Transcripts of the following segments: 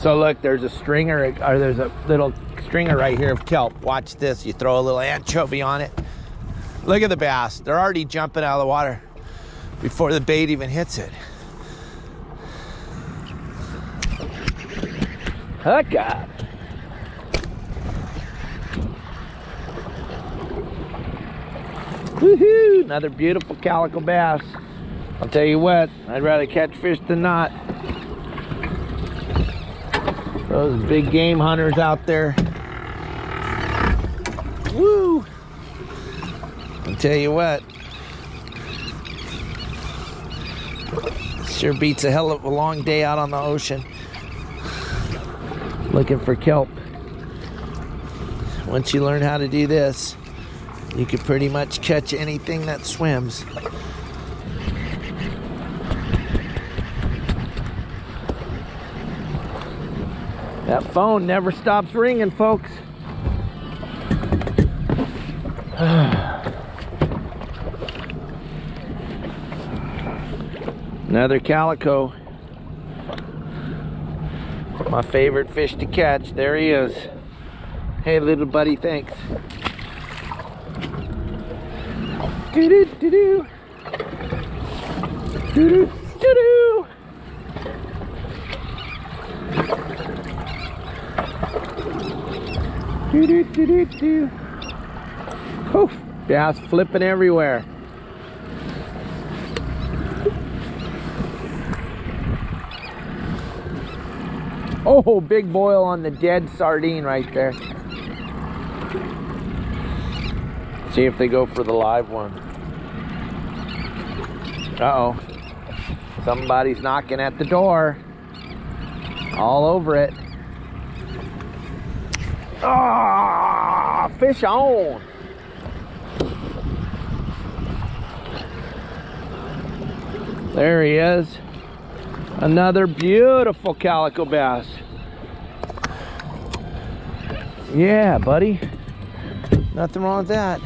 So look, there's a stringer, or there's a little stringer right here of kelp. Watch this. You throw a little anchovy on it. Look at the bass. They're already jumping out of the water before the bait even hits it. Hook up. Woohoo! Another beautiful calico bass. I'll tell you what, I'd rather catch fish than not. Those big game hunters out there. Woo! I'll tell you what. Sure beats a hell of a long day out on the ocean. Looking for kelp. Once you learn how to do this, you can pretty much catch anything that swims. That phone never stops ringing, folks. Another calico. My favorite fish to catch. There he is. Hey, little buddy, thanks. Doo-doo, doo-doo. Doo-doo, doo-doo. Doo-doo, doo-doo, doo. Oh, bass flipping everywhere. Oh, big boil on the dead sardine right there. See if they go for the live one. Uh-oh. Somebody's knocking at the door. All over it. Ah, fish on. There he is. Another beautiful calico bass. Yeah, buddy. Nothing wrong with that.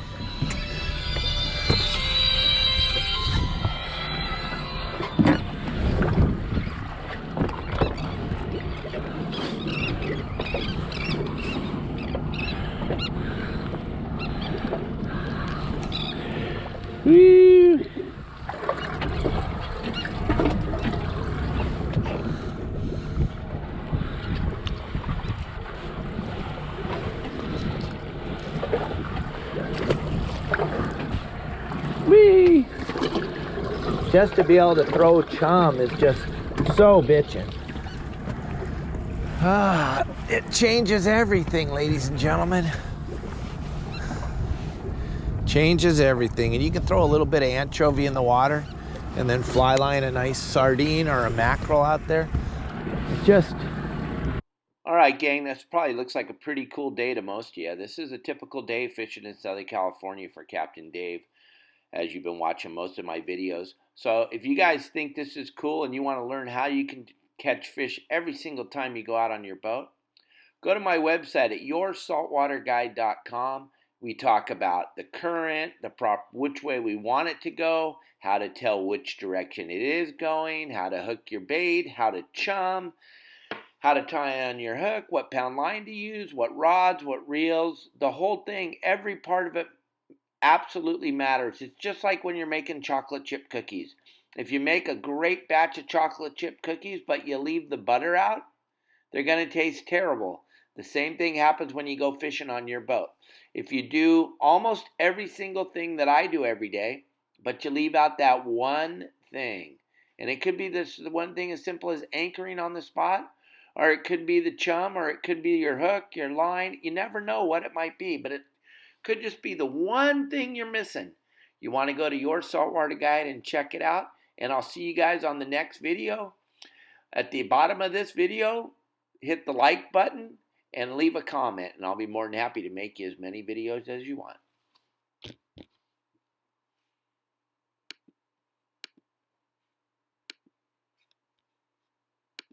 Woo! Whee! Just to be able to throw chum is just so bitchin'. Ah, it changes everything, ladies and gentlemen. Changes everything. And you can throw a little bit of anchovy in the water and then fly line a nice sardine or a mackerel out there. It just... All right, gang, this probably looks like a pretty cool day to most of you. This is a typical day fishing in Southern California for Captain Dave, as you've been watching most of my videos. So if you guys think this is cool and you want to learn how you can catch fish every single time you go out on your boat, go to my website at yoursaltwaterguide.com. We talk about the current, which way we want it to go, how to tell which direction it is going, how to hook your bait, how to chum, how to tie on your hook, what pound line to use, what rods, what reels, the whole thing, every part of it absolutely matters. It's just like when you're making chocolate chip cookies. If you make a great batch of chocolate chip cookies, but you leave the butter out, they're going to taste terrible. The same thing happens when you go fishing on your boat. If you do almost every single thing that I do every day, but you leave out that one thing, and it could be this one thing as simple as anchoring on the spot, or it could be the chum, or it could be your hook, your line. You never know what it might be, but it could just be the one thing you're missing. You want to go to Your Saltwater Guide and check it out, and I'll see you guys on the next video. At the bottom of this video, hit the like button and leave a comment, and I'll be more than happy to make you as many videos as you want.